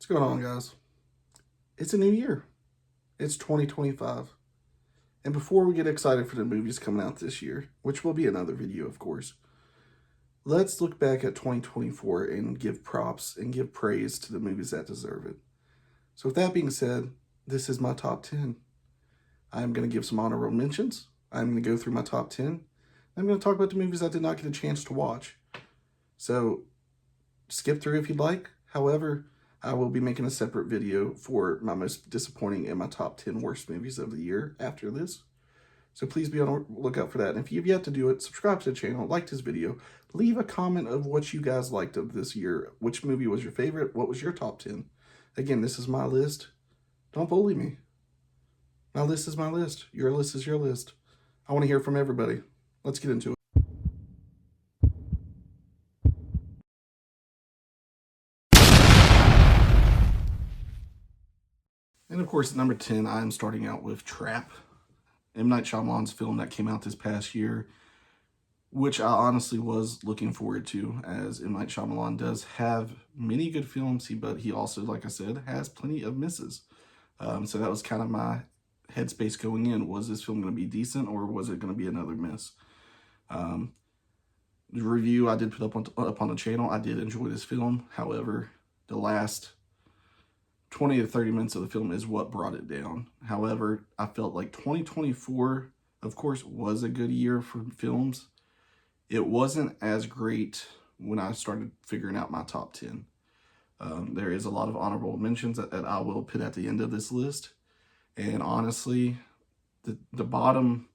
What's going on, guys? It's a new year. It's 2025. And before we get excited for the movies coming out this year, which will be another video, of course, let's look back at 2024 and give props and give praise to the movies that deserve it. So, with that being said, this is my top 10. I'm going to give some honorable mentions. I'm going to go through my top 10. I'm going to talk about the movies I did not get a chance to watch. So, skip through if you'd like. However, I will be making a separate video for my most disappointing and my top 10 worst movies of the year after this. So please be on the lookout for that. And if you've yet to do it, subscribe to the channel, like this video, leave a comment of what you guys liked of this year. Which movie was your favorite? What was your top 10? Again, this is my list. Don't bully me. My list is my list. Your list is your list. I want to hear from everybody. Let's get into it. And of course, at number 10, I'm starting out with Trap, M. Night Shyamalan's film that came out this past year, which I honestly was looking forward to, as M. Night Shyamalan does have many good films, but he also, like I said, has plenty of misses. So that was kind of my headspace going in. Was this film going to be decent, or was it going to be another miss? The review I did put up on the channel, I did enjoy this film. However, the last 20 to 30 minutes of the film is what brought it down. However, I felt like 2024, of course, was a good year for films. It wasn't as great when I started figuring out my top 10. There is a lot of honorable mentions that I will put at the end of this list. And honestly, the bottom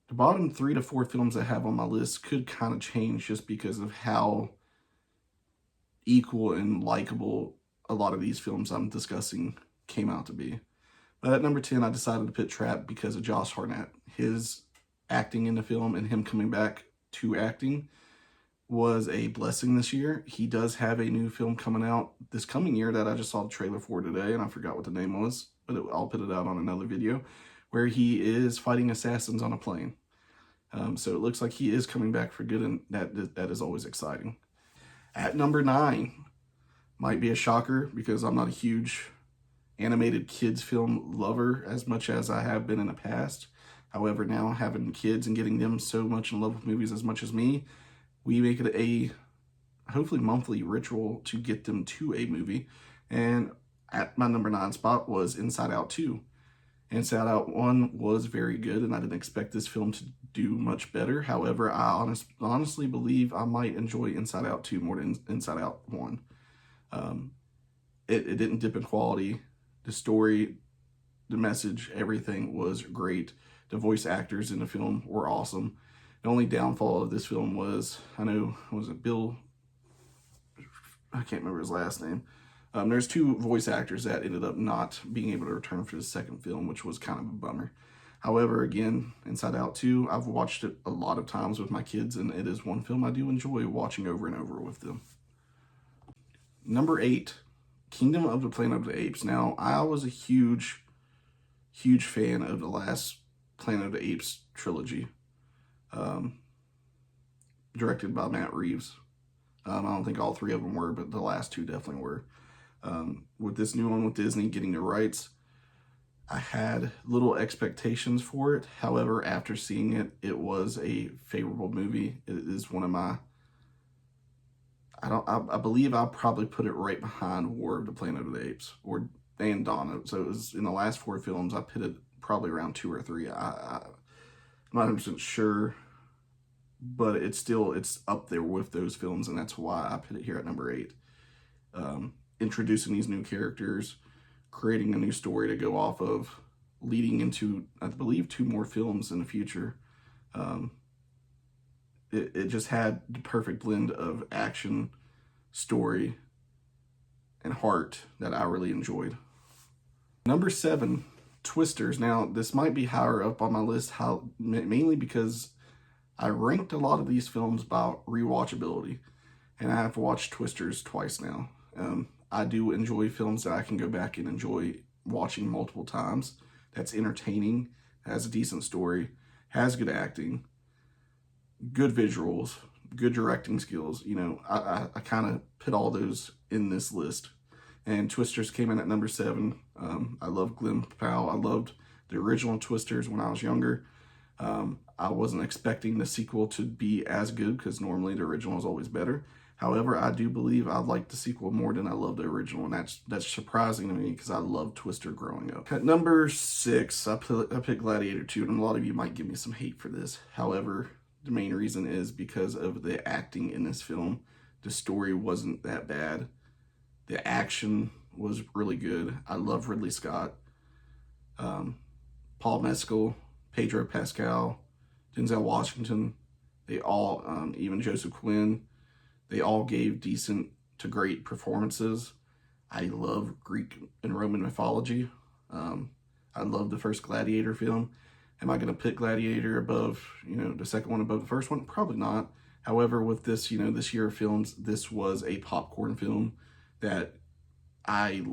3 to 4 films I have on my list could kind of change just because of how equal and likable a lot of these films I'm discussing came out to be. But at number 10, I decided to put Trap because of Josh Hartnett. His acting in the film and him coming back to acting was a blessing this year. He does have a new film coming out this coming year that I just saw the trailer for today, and I forgot what the name was, but I'll put it out on another video, where he is fighting assassins on a plane. So it looks like he is coming back for good, and that is always exciting. At number 9, might be a shocker because I'm not a huge animated kids film lover as much as I have been in the past. However, now having kids and getting them so much in love with movies as much as me, we make it a hopefully monthly ritual to get them to a movie. And at my number 9 spot was Inside Out 2. Inside Out 1 was very good, and I didn't expect this film to do much better. However, I honestly believe I might enjoy Inside Out 2 more than Inside Out 1. It didn't dip in quality. The story, the message, everything was great. The voice actors in the film were awesome. The only downfall of this film was, was it Bill? I can't remember his last name. There's 2 voice actors that ended up not being able to return for the second film, which was kind of a bummer. However, again, Inside Out 2, I've watched it a lot of times with my kids, and it is one film I do enjoy watching over and over with them. Number 8, Kingdom of the Planet of the Apes. Now, I was a huge fan of the last Planet of the Apes trilogy, directed by Matt Reeves. I don't think all 3 of them were, but the last 2 definitely were. With this new one with Disney getting the rights, I had little expectations for it. However, after seeing it, it was a favorable movie. It is one of my, I believe I'll probably put it right behind War of the Planet of the Apes and Dawn. So it was in the last 4 films, I put it probably around 2 or 3. I'm not 100% sure, but it's up there with those films, and that's why I put it here at number 8. Introducing these new characters, creating a new story to go off of, leading into, I believe, 2 more films in the future. It just had the perfect blend of action, story, and heart that I really enjoyed. Number 7, Twisters. Now, this might be higher up on my list, mainly because I ranked a lot of these films by rewatchability, and I have watched Twisters twice now. I do enjoy films that I can go back and enjoy watching multiple times. That's entertaining, has a decent story, has good acting, good visuals, good directing skills. I kind of put all those in this list. and Twisters came in at number 7. I love Glen Powell. I loved the original Twisters when I was younger. I wasn't expecting the sequel to be as good because normally the original is always better. However, I do believe I liked the sequel more than I loved the original, and that's surprising to me because I loved Twister growing up. At number 6, I picked Gladiator 2, and a lot of you might give me some hate for this. However, the main reason is because of the acting in this film. The story wasn't that bad. The action was really good. I love Ridley Scott. Paul Mescal, Pedro Pascal, Denzel Washington, they all, even Joseph Quinn, they all gave decent to great performances. I love Greek and Roman mythology. I love the first Gladiator film. Am I going to pick Gladiator above, the second one above the first one? Probably not. However, with this, this year of films, this was a popcorn film that I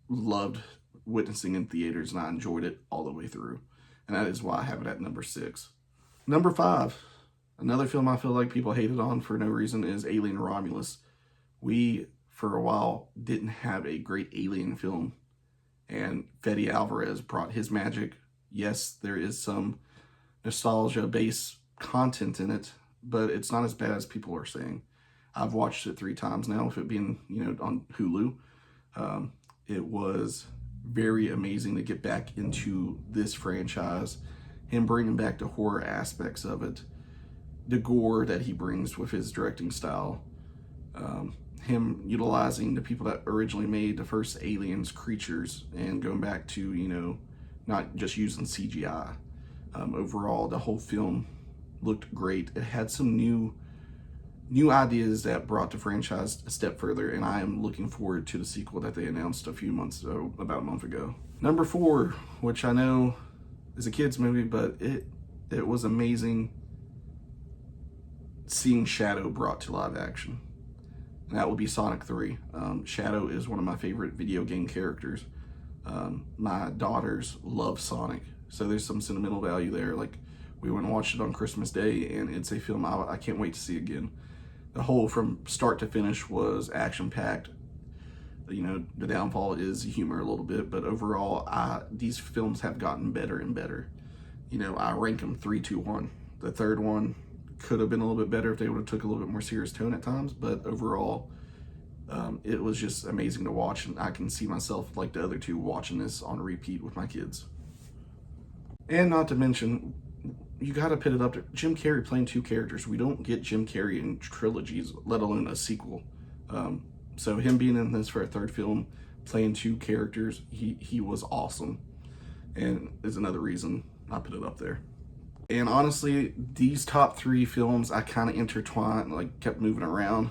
loved witnessing in theaters, and I enjoyed it all the way through. And that is why I have it at number 6. Number 5, another film I feel like people hated on for no reason is Alien Romulus. We, for a while, didn't have a great Alien film, and Fede Alvarez brought his magic. Yes, there is some nostalgia-based content in it, but it's not as bad as people are saying. I've watched it 3 times now, with it being, on Hulu. It was very amazing to get back into this franchise, him bringing back the horror aspects of it, the gore that he brings with his directing style, him utilizing the people that originally made the first Aliens creatures and going back to, not just using CGI. Overall, the whole film looked great. It had some new ideas that brought the franchise a step further, and I am looking forward to the sequel that they announced about a month ago. Number 4, which I know is a kid's movie, but it was amazing seeing Shadow brought to live action. And that would be Sonic 3. Shadow is one of my favorite video game characters. My daughters love Sonic, so there's some sentimental value there. Like, we went and watched it on Christmas Day, and it's a film I can't wait to see again. The whole, from start to finish, was action-packed. The downfall is humor a little bit, but overall, these films have gotten better and better. I rank them 3, 2, 1. The third one could have been a little bit better if they would have took a little bit more serious tone at times, but overall, it was just amazing to watch, and I can see myself, like the other 2, watching this on repeat with my kids. And not to mention, you got to pit it up to Jim Carrey playing 2 characters. We don't get Jim Carrey in trilogies, let alone a sequel. So him being in this for a 3rd film, playing 2 characters, he was awesome, and is another reason I put it up there. And honestly, these top 3 films I kind of intertwined, like kept moving around.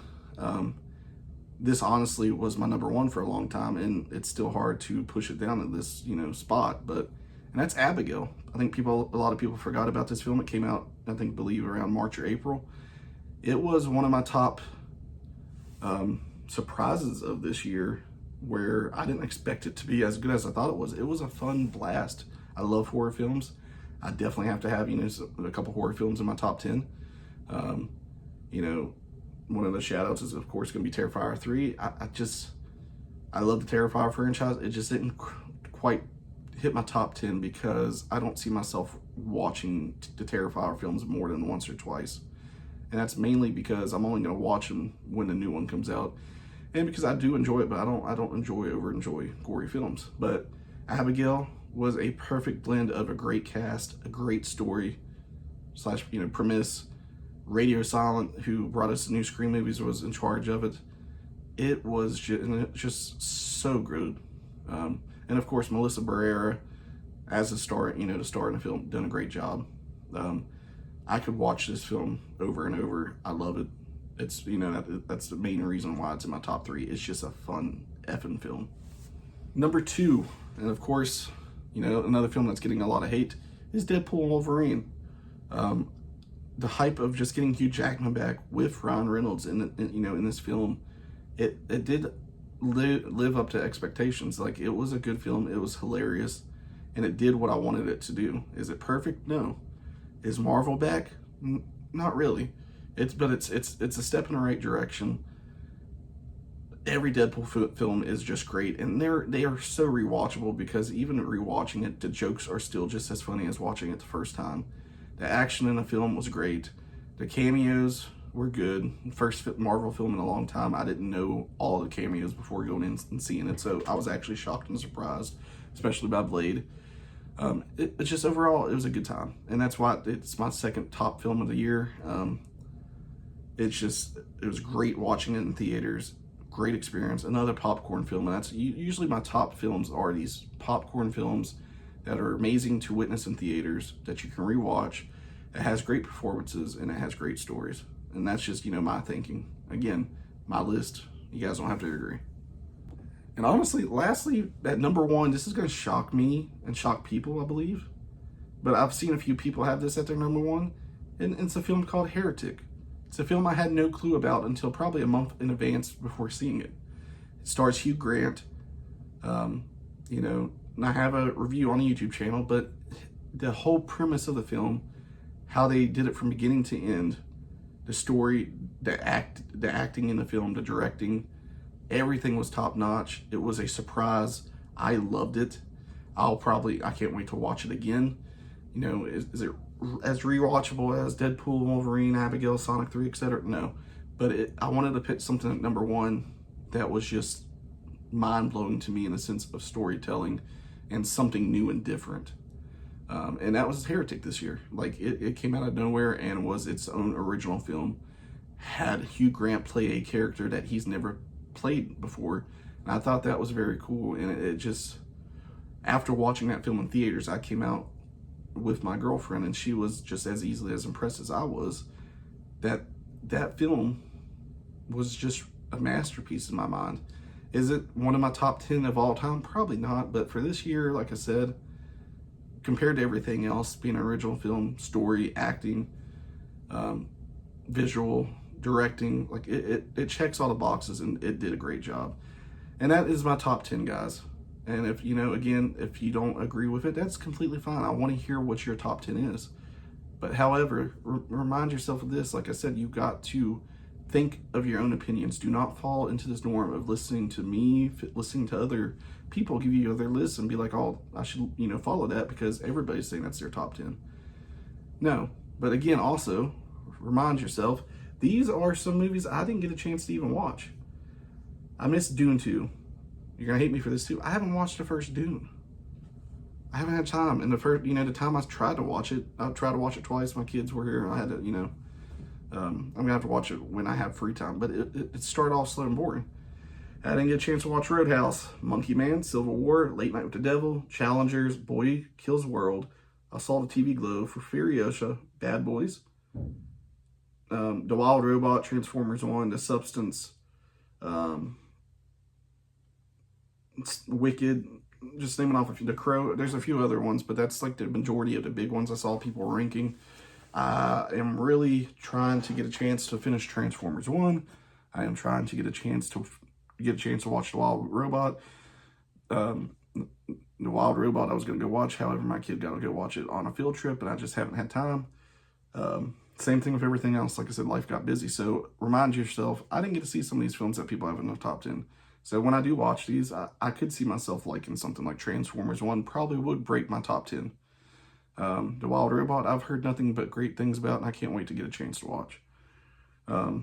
This honestly was my number 1 for a long time, and it's still hard to push it down to this spot. And that's Abigail. I think a lot of people forgot about this film. It came out, I believe around March or April. It was one of my top surprises of this year, where I didn't expect it to be as good as I thought it was. It was a fun blast. I love horror films. I definitely have to have a couple horror films in my top 10. One of the shout outs is of course going to be Terrifier 3. I love the Terrifier franchise. It just didn't quite hit my top 10 because I don't see myself watching the Terrifier films more than once or twice. And that's mainly because I'm only going to watch them when the new one comes out. And because I do enjoy it, but I don't enjoy gory films. But Abigail was a perfect blend of a great cast, a great story / premise. Radio Silent, who brought us the new Scream movies, was in charge of it. It was just so good. And of course, Melissa Barrera, as a star, the star in the film, done a great job. I could watch this film over and over. I love it. It's, that's the main reason why it's in my top 3. It's just a fun effing film. Number 2, and of course, another film that's getting a lot of hate, is Deadpool and Wolverine. The hype of just getting Hugh Jackman back with Ryan Reynolds in this film, it did live up to expectations. Like, it was a good film. It was hilarious, and it did what I wanted it to do. Is it perfect? No. Is Marvel back? Not really. It's a step in the right direction. every Deadpool film is just great, and they are so rewatchable because even rewatching it, the jokes are still just as funny as watching it the first time. The action in the film was great. The cameos were good. First Marvel film in a long time. I didn't know all of the cameos before going in and seeing it, so I was actually shocked and surprised, especially by Blade. It's just overall, it was a good time, and that's why it's my second top film of the year. It was great watching it in theaters. Great experience. Another popcorn film, and that's usually my top films are these popcorn films that are amazing to witness in theaters that you can rewatch. It has great performances and it has great stories, and that's just my thinking. Again, my list. You guys don't have to agree. And honestly, lastly, at number one, this is going to shock me and shock people, I believe. But I've seen a few people have this at their number one, and it's a film called Heretic. It's a film I had no clue about until probably a month in advance before seeing it. It stars Hugh Grant. And I have a review on the YouTube channel, but the whole premise of the film, how they did it from beginning to end, the story, the acting in the film, the directing, everything was top notch. It was a surprise. I loved it. I can't wait to watch it again. Is it as rewatchable as Deadpool, Wolverine, Abigail, Sonic 3, etc.? No. But I wanted to pick something at number one that was just mind-blowing to me in the sense of storytelling and something new and different. And that was Heretic this year. Like, it came out of nowhere and was its own original film. Had Hugh Grant play a character that he's never played before. And I thought that was very cool. And it just, after watching that film in theaters, I came out with my girlfriend, and she was just as easily as impressed as I was. That film was just a masterpiece in my mind. Is it one of my top 10 of all time? Probably not, but for this year, like I said, compared to everything else, being an original film, story, acting, visual, directing, like it checks all the boxes, and it did a great job. And that is my top 10, guys. And if if you don't agree with it, that's completely fine. I want to hear what your top 10 is. But however, remind yourself of this. Like I said, you've got to think of your own opinions. Do not fall into this norm of listening to me, listening to other people give you their lists and be like, oh, I should, follow that because everybody's saying that's their top 10. No. But again, also, remind yourself, these are some movies I didn't get a chance to even watch. I missed Dune 2. You're going to hate me for this too. I haven't watched the first Dune. I haven't had time. And the time I tried to watch it, I tried to watch it twice. My kids were here and I had to, I'm going to have to watch it when I have free time. But it started off slow and boring. I didn't get a chance to watch Roadhouse, Monkey Man, Civil War, Late Night with the Devil, Challengers, Boy Kills World, Assault of TV Glow, For Furiosa, Bad Boys, The Wild Robot, Transformers 1, The Substance, Wicked, just naming off a few. The Crow, there's a few other ones, but that's like the majority of the big ones I saw people ranking. I am really trying to get a chance to finish Transformers 1. I am trying to get a chance to watch The Wild Robot. The Wild Robot I was going to go watch, however, my kid got to go watch it on a field trip, and I just haven't had time. Same thing with everything else. Like I said, life got busy. So remind yourself, I didn't get to see some of these films that people have in the top 10. So when I do watch these, I could see myself liking something like Transformers 1, probably would break my top 10. The Wild Robot, I've heard nothing but great things about, and I can't wait to get a chance to watch. I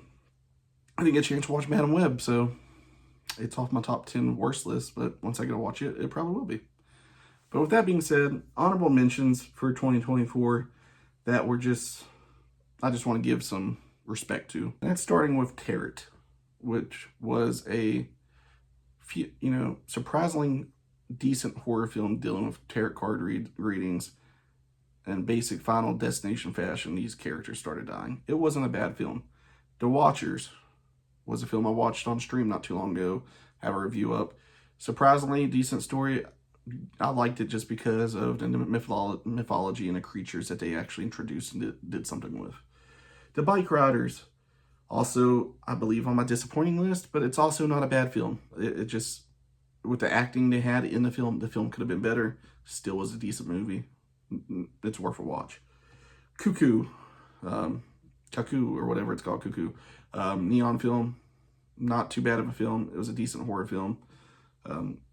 didn't get a chance to watch Madam Web, so it's off my top 10 worst list, but once I get to watch it, it probably will be. But with that being said, honorable mentions for 2024 that I just want to give some respect to. And that's starting with Tenet, which was a surprisingly decent horror film dealing with tarot card readings and basic Final Destination fashion. These characters started dying. It wasn't a bad film. The Watchers was a film I watched on stream not too long ago. Have a review up. Surprisingly decent story. I liked it just because of the mythology and the creatures that they actually introduced and did something with. The Bike Riders, also, I believe, on my disappointing list, but it's also not a bad film. It just, with the acting they had in the film could have been better. Still was a decent movie. It's worth a watch. Cuckoo, or whatever it's called, Cuckoo, neon film. not too bad of a film. It was a decent horror film,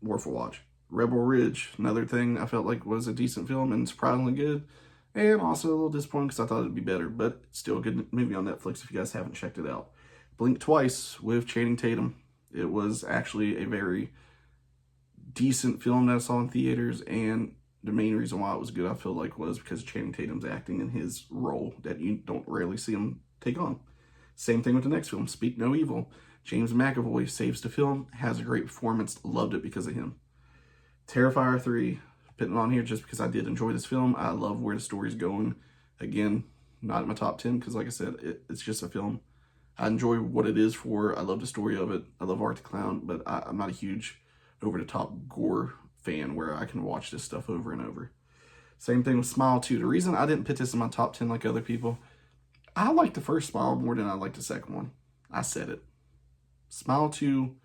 worth a watch. Rebel Ridge, another thing I felt like was a decent film and surprisingly good, and also a little disappointing because I thought it'd be better, but still a good movie on Netflix if you guys haven't checked it out. Blink Twice with Channing Tatum. It was actually a very decent film that I saw in theaters, and the main reason why it was good, I feel like, was because of Channing Tatum's acting in his role that you don't rarely see him take on. Same thing with the next film, Speak No Evil. James McAvoy saves the film, has a great performance, loved it because of him. Terrifier 3, putting on here just because I did enjoy this film. I love where the story's going. Again, not in my top 10 because, like I said, it's just a film. I enjoy what it is for. I love the story of it. I love Art the Clown, but I'm not a huge over-the-top gore fan where I can watch this stuff over and over. Same thing with Smile 2. The reason I didn't put this in my top 10 like other people, I like the first Smile more than I like the second one. I said it. Smile 2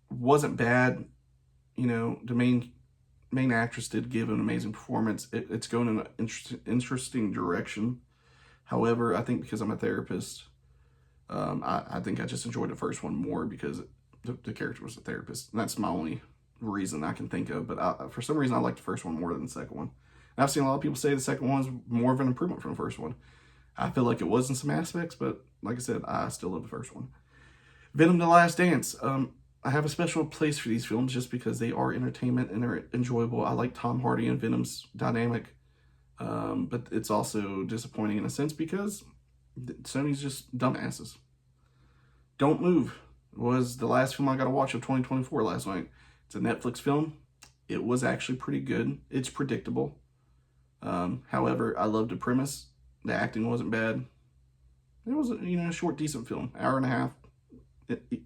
wasn't bad. You know, the main actress did give an amazing performance. It's going in an interesting direction. However, I think because I'm a therapist, I think I just enjoyed the first one more because the character was a therapist. And that's my only reason I can think of. But for some reason, I like the first one more than the second one. And I've seen a lot of people say the second one is more of an improvement from the first one. I feel like it was in some aspects, but like I said, I still love the first one. Venom: The Last Dance. I have a special place for these films just because they are entertainment and they're enjoyable. I like Tom Hardy and Venom's dynamic, but it's also disappointing in a sense because Sony's just dumbasses. Don't Move was the last film I got to watch of 2024 last night. It's a Netflix film. It was actually pretty good. It's predictable. However, I loved the premise. The acting wasn't bad. It was a short, decent film. Hour and a half.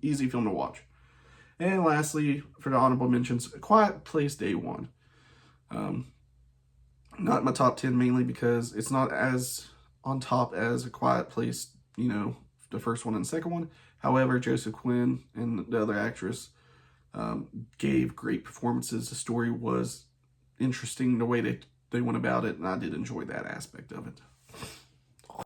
Easy film to watch. And lastly, for the honorable mentions, A Quiet Place Day One. Not in my top 10 mainly because it's not as on top as A Quiet Place, the first one and second one. However, Joseph Quinn and the other actress gave great performances. The story was interesting, the way they went about it, and I did enjoy that aspect of it.